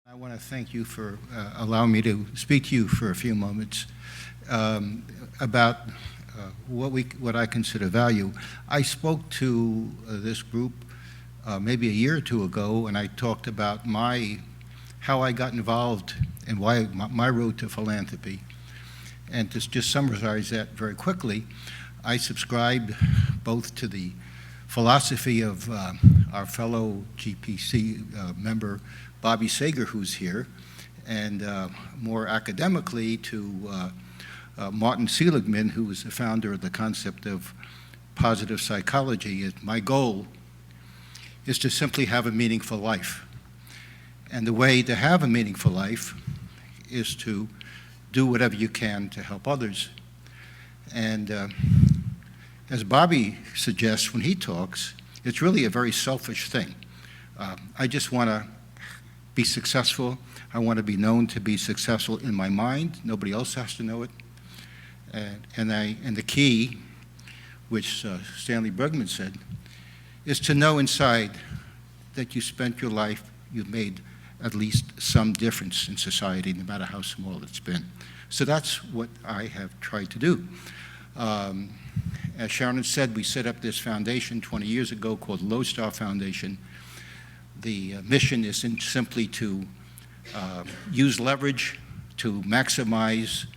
I want to thank you for allowing me to speak to you for a few moments about what I consider value. I spoke to this group maybe a year or two ago, and I talked about how I got involved and why my road to philanthropy. And to just summarize that very quickly, I subscribe both to the philosophy of our fellow GPC member, Bobby Sager, who's here, and more academically to Martin Seligman, who was the founder of the concept of positive psychology. My goal is to simply have a meaningful life. And the way to have a meaningful life is to do whatever you can to help others. And as Bobby suggests when he talks, it's really a very selfish thing. I just want to be successful. I want to be known to be successful in my mind. Nobody else has to know it. And the key, which Stanley Bergman said, is to know inside that you spent your life, you've made at least some difference in society, no matter how small it's been. So that's what I have tried to do. As Sharon said, we set up this foundation 20 years ago called Lodestar Foundation. The mission is simply to use leverage to maximize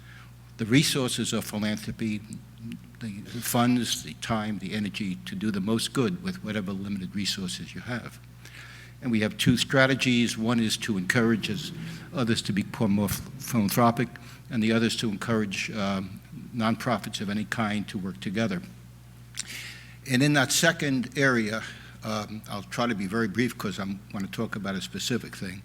the resources of philanthropy, the funds, the time, the energy to do the most good with whatever limited resources you have. And we have two strategies. One is to encourage others to become more philanthropic, and the other is to encourage nonprofits of any kind to work together. And in that second area, I'll try to be very brief because I want to talk about a specific thing.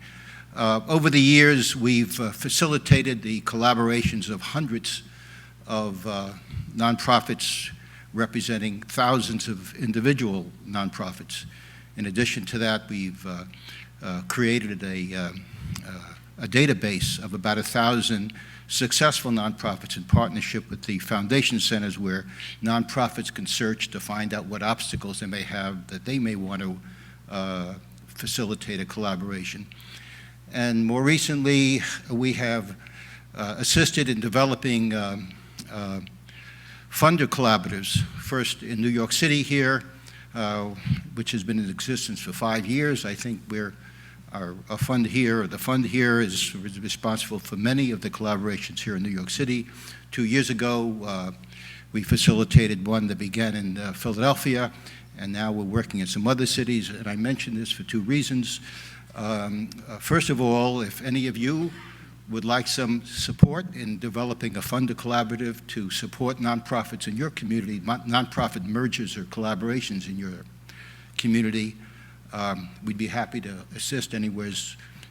Over the years, we've facilitated the collaborations of hundreds of nonprofits representing thousands of individual nonprofits. In addition to that, we've created a database of about 1,000 successful nonprofits in partnership with the foundation centers where nonprofits can search to find out what obstacles they may have that they may want to facilitate a collaboration. And more recently, we have assisted in developing funder collaboratives, first in New York City here, which has been in existence for 5 years. I think the fund here is responsible for many of the collaborations here in New York City. 2 years ago, we facilitated one that began in Philadelphia, and now we're working in some other cities. And I mention this for two reasons. First of all, if any of you would like some support in developing a funder collaborative to support nonprofits in your community, nonprofit mergers or collaborations in your community, we'd be happy to assist anywhere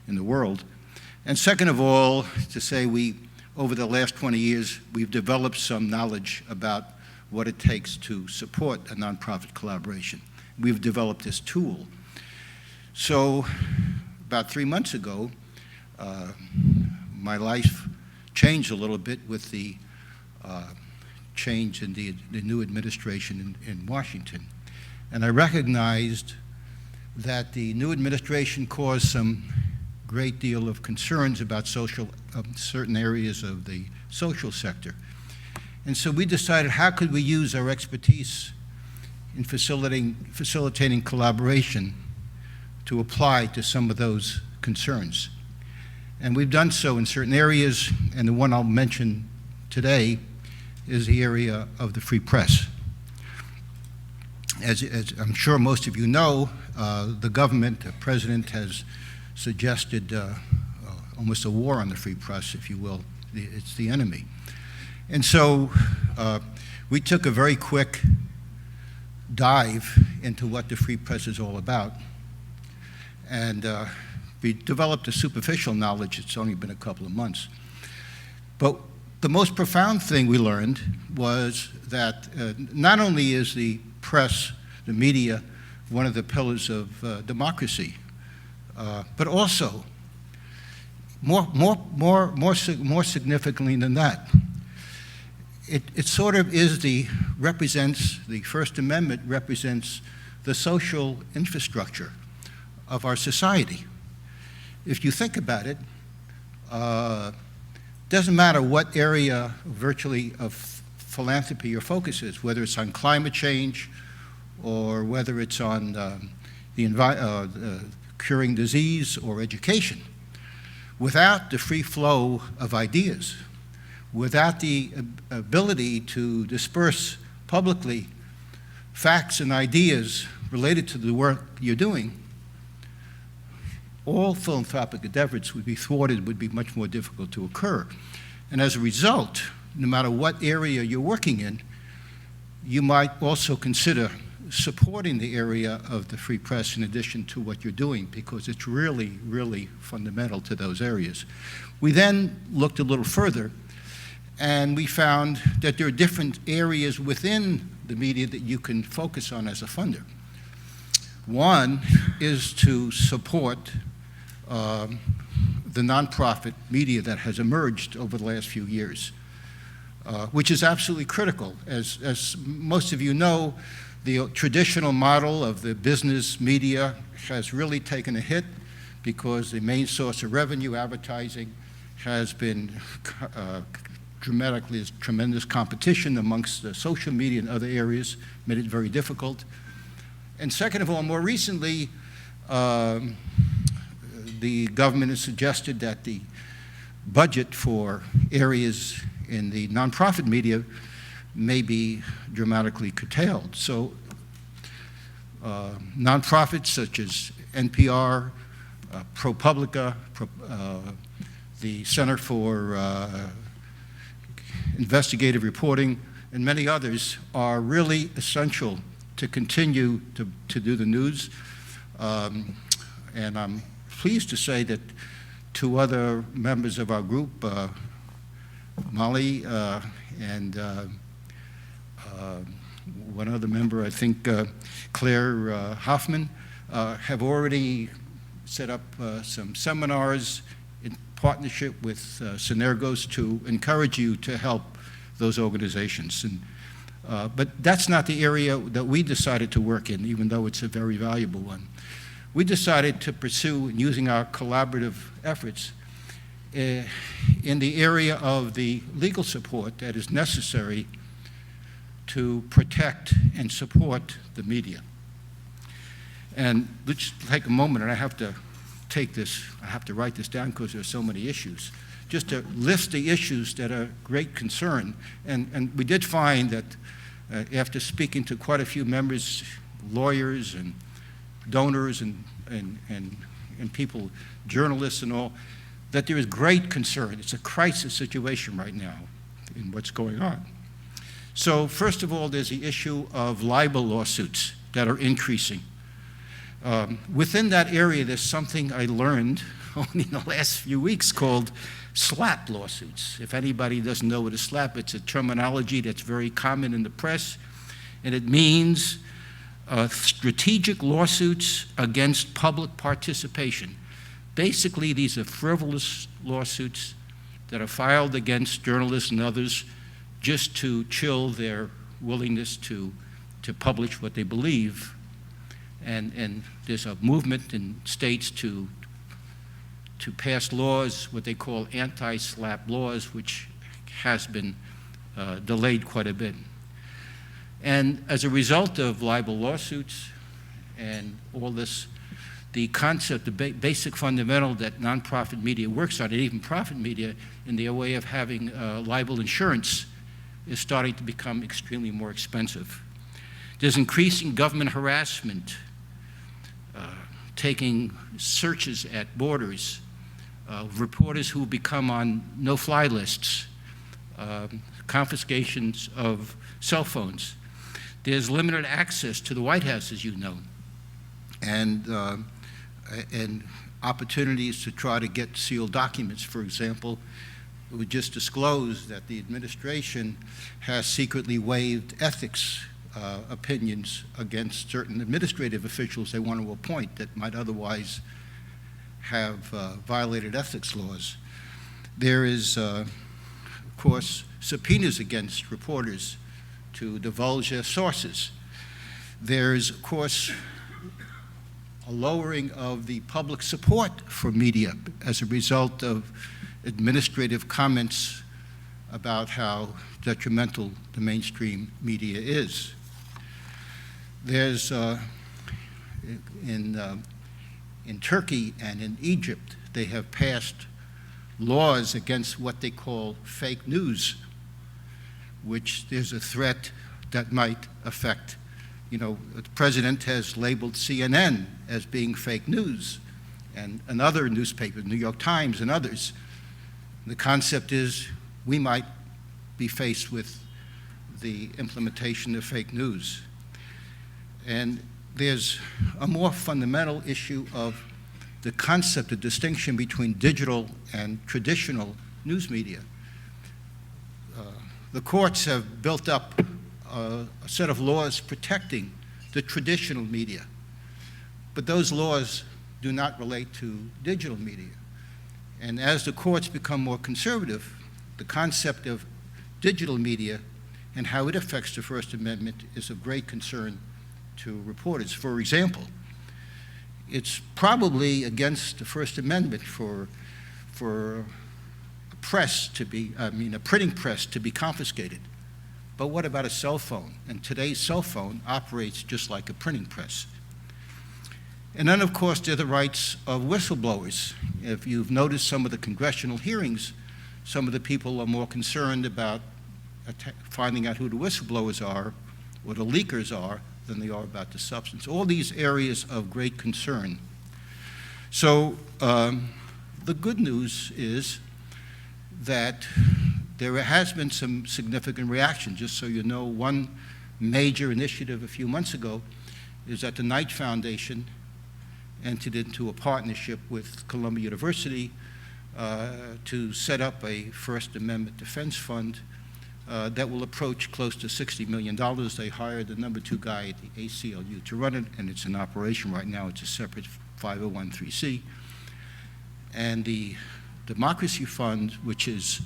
in the world. And second of all, to say over the last 20 years, we've developed some knowledge about what it takes to support a nonprofit collaboration. We've developed this tool. So about 3 months ago, my life changed a little bit with the change in the new administration in Washington. And I recognized that the new administration caused some great deal of concerns about certain areas of the social sector. And so we decided, how could we use our expertise in facilitating collaboration to apply to some of those concerns? And we've done so in certain areas, and the one I'll mention today is the area of the free press. As I'm sure most of you know, the government, the president, has suggested almost a war on the free press, if you will. It's the enemy. And so we took a very quick dive into what the free press is all about. And we developed a superficial knowledge. It's only been a couple of months. But the most profound thing we learned was that not only is the press, the media, one of the pillars of democracy, but also, more significantly than that, it sort of represents, the First Amendment represents the social infrastructure of our society. if you think about it, doesn't matter what area virtually of philanthropy your focus is, whether it's on climate change or whether it's on curing disease or education. Without the free flow of ideas, without the ability to disperse publicly facts and ideas related to the work you're doing, all philanthropic endeavors would be thwarted, would be much more difficult to occur. And as a result, no matter what area you're working in, you might also consider supporting the area of the free press in addition to what you're doing, because it's really, really fundamental to those areas. We then looked a little further, and we found that there are different areas within the media that you can focus on as a funder. One is to support the nonprofit media that has emerged over the last few years, which is absolutely critical. As most of you know, the traditional model of the business media has really taken a hit because the main source of revenue, advertising, has been dramatically, tremendous competition amongst the social media and other areas, made it very difficult. And second of all, more recently, the government has suggested that the budget for areas in the nonprofit media may be dramatically curtailed. So nonprofits such as NPR, ProPublica, the Center for Investigative Reporting, and many others are really essential to continue to do the news. And I'm pleased to say that two other members of our group, Molly and one other member, I think Claire Hoffman, have already set up some seminars in partnership with Synergos to encourage you to help those organizations. But that's not the area that we decided to work in, even though it's a very valuable one. We decided to pursue, using our collaborative efforts, in the area of the legal support that is necessary to protect and support the media. And let's take a moment, and I have to write this down because there are so many issues, just to list the issues that are great concern. And we did find that after speaking to quite a few members, lawyers and donors and people, journalists and all, that there is great concern. It's a crisis situation right now in what's going on. So first of all, there's the issue of libel lawsuits that are increasing. Within that area, there's something I learned only in the last few weeks called SLAPP lawsuits. If anybody doesn't know what a SLAPP, it's a terminology that's very common in the press, and it means strategic lawsuits against public participation. Basically, these are frivolous lawsuits that are filed against journalists and others just to chill their willingness to publish what they believe. And there's a movement in states to pass laws, what they call anti-SLAPP laws, which has been delayed quite a bit. And as a result of libel lawsuits and all this, the concept, the basic fundamental that nonprofit media works on, and even profit media, in their way of having libel insurance, is starting to become extremely more expensive. There's increasing government harassment, taking searches at borders, reporters who become on no-fly lists, confiscations of cell phones. There's limited access to the White House, as you know, and opportunities to try to get sealed documents. For example, we just disclosed that the administration has secretly waived ethics opinions against certain administrative officials they want to appoint that might otherwise have violated ethics laws. There is, of course, subpoenas against reporters to divulge their sources. There's, of course, a lowering of the public support for media as a result of administrative comments about how detrimental the mainstream media is. There's, in Turkey and in Egypt, they have passed laws against what they call fake news, which there's a threat that might affect. You know, the president has labeled CNN as being fake news, and other newspapers, New York Times and others. The concept is we might be faced with the implementation of fake news. And there's a more fundamental issue of the concept of distinction between digital and traditional news media. The courts have built up a set of laws protecting the traditional media, but those laws do not relate to digital media. And as the courts become more conservative, the concept of digital media and how it affects the First Amendment is of great concern to reporters. For example, it's probably against the First Amendment for a press to be, a printing press to be confiscated. But what about a cell phone? And today's cell phone operates just like a printing press. And then, of course, there are the rights of whistleblowers. If you've noticed some of the congressional hearings, some of the people are more concerned about finding out who the whistleblowers are or the leakers are than they are about the substance. All these areas of great concern. So the good news is that there has been some significant reaction. Just so you know, one major initiative a few months ago is that the Knight Foundation entered into a partnership with Columbia University to set up a First Amendment defense fund that will approach close to $60 million. They hired the #2 guy at the ACLU to run it, and it's in operation right now. It's a separate 501(c)(3). And the Democracy Fund, which is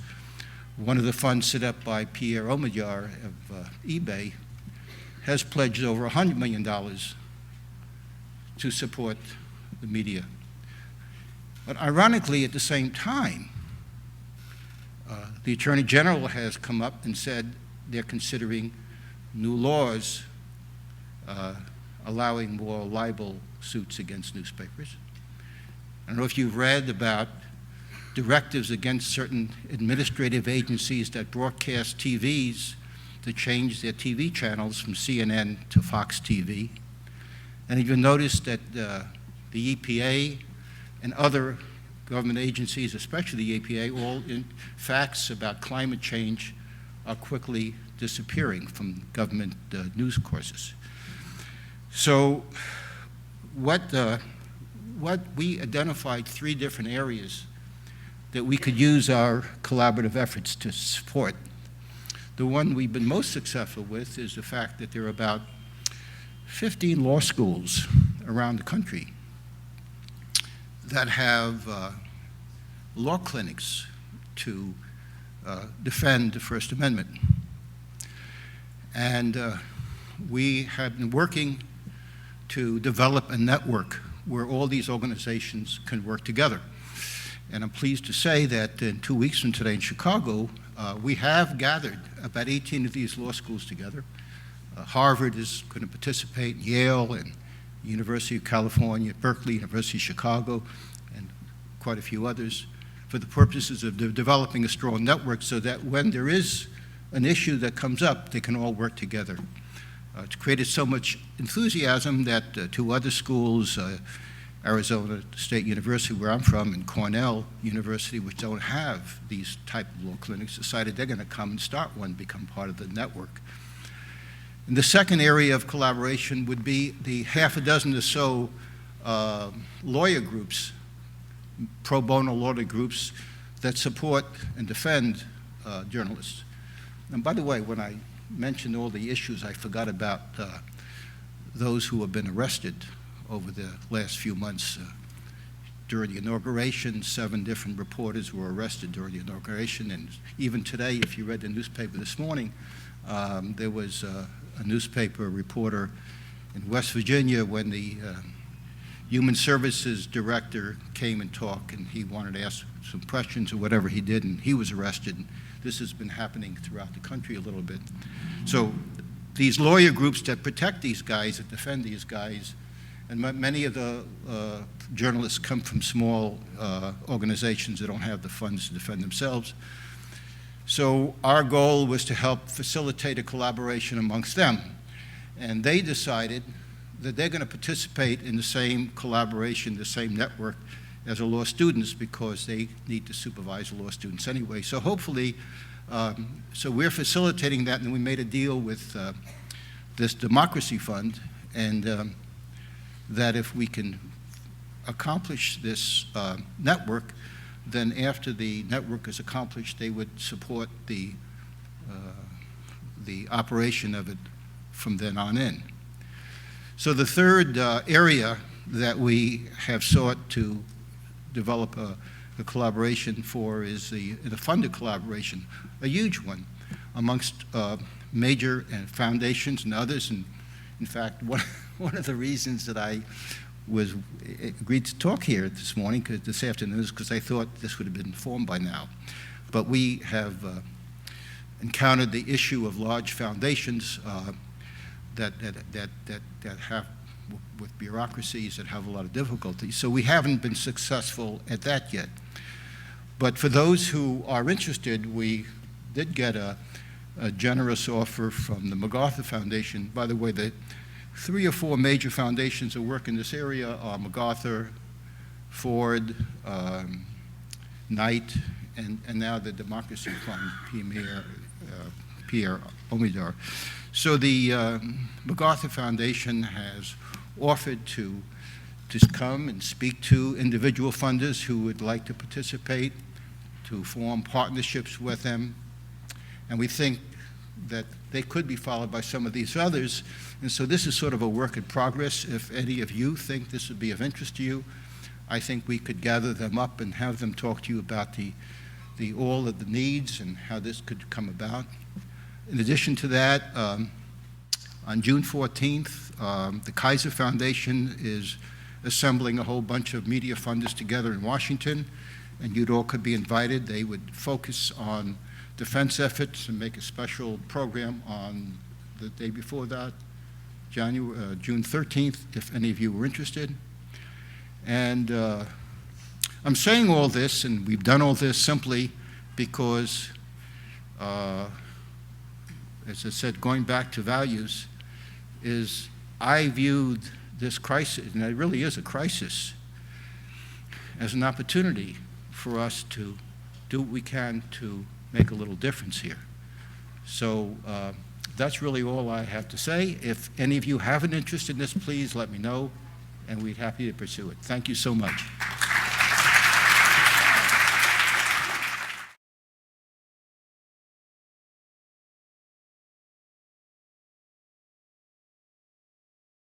one of the funds set up by Pierre Omidyar of eBay, has pledged over $100 million to support the media. But ironically, at the same time, the Attorney General has come up and said they're considering new laws allowing more libel suits against newspapers. I don't know if you've read about directives against certain administrative agencies that broadcast TVs to change their TV channels from CNN to Fox TV. And you'll notice that the EPA and other government agencies, especially the EPA, all in facts about climate change are quickly disappearing from government news courses. So what we identified 3 different areas that we could use our collaborative efforts to support. The one we've been most successful with is the fact that there are about 15 law schools around the country that have law clinics to defend the First Amendment. And we have been working to develop a network where all these organizations can work together. And I'm pleased to say that in 2 weeks from today in Chicago, we have gathered about 18 of these law schools together. Harvard is going to participate, Yale and University of California, Berkeley, University of Chicago, and quite a few others, for the purposes of developing a strong network so that when there is an issue that comes up, they can all work together. It's created so much enthusiasm that 2 other schools, Arizona State University, where I'm from, and Cornell University, which don't have these type of law clinics, decided they're going to come and start one, become part of the network. And the second area of collaboration would be the half a dozen or so lawyer groups, pro bono lawyer groups that support and defend journalists. And by the way, when I mentioned all the issues, I forgot about those who have been arrested over the last few months. During the inauguration, 7 different reporters were arrested during the inauguration, and even today, if you read the newspaper this morning, there was a newspaper reporter in West Virginia when the Human Services Director came and talked, and he wanted to ask some questions or whatever he did, and he was arrested. This has been happening throughout the country a little bit. So these lawyer groups that protect these guys, that defend these guys, and many of the journalists come from small organizations that don't have the funds to defend themselves. So our goal was to help facilitate a collaboration amongst them. And they decided that they're going to participate in the same collaboration, the same network as the law students, because they need to supervise the law students anyway. So hopefully, so we're facilitating that, and we made a deal with this democracy fund, and that if we can accomplish this network, then after the network is accomplished, they would support the operation of it from then on in. So the third area that we have sought to develop a collaboration for is the funded collaboration, a huge one amongst major foundations and others. And in fact, one of the reasons that I agreed to talk here this morning, this afternoon, is because I thought this would have been informed by now. But we have encountered the issue of large foundations that have, with bureaucracies that have a lot of difficulty. So we haven't been successful at that yet. But for those who are interested, we did get a generous offer from the MacArthur Foundation. By the way, the 3 or 4 major foundations that work in this area are MacArthur, Ford, Knight, and now the Democracy Fund, Pierre Omidyar. So the MacArthur Foundation has offered to come and speak to individual funders who would like to participate, to form partnerships with them. And we think that they could be followed by some of these others. And so this is sort of a work in progress. If any of you think this would be of interest to you, I think we could gather them up and have them talk to you about all of the needs and how this could come about. In addition to that, on June 14th, the Kaiser Foundation is assembling a whole bunch of media funders together in Washington, and you'd all could be invited. They would focus on defense efforts and make a special program on the day before that, June 13th, if any of you were interested. And I'm saying all this, and we've done all this simply because, as I said, going back to values, is I viewed this crisis, and it really is a crisis, as an opportunity for us to do what we can to make a little difference here. So that's really all I have to say. If any of you have an interest in this, please let me know, and we'd be happy to pursue it. Thank you so much.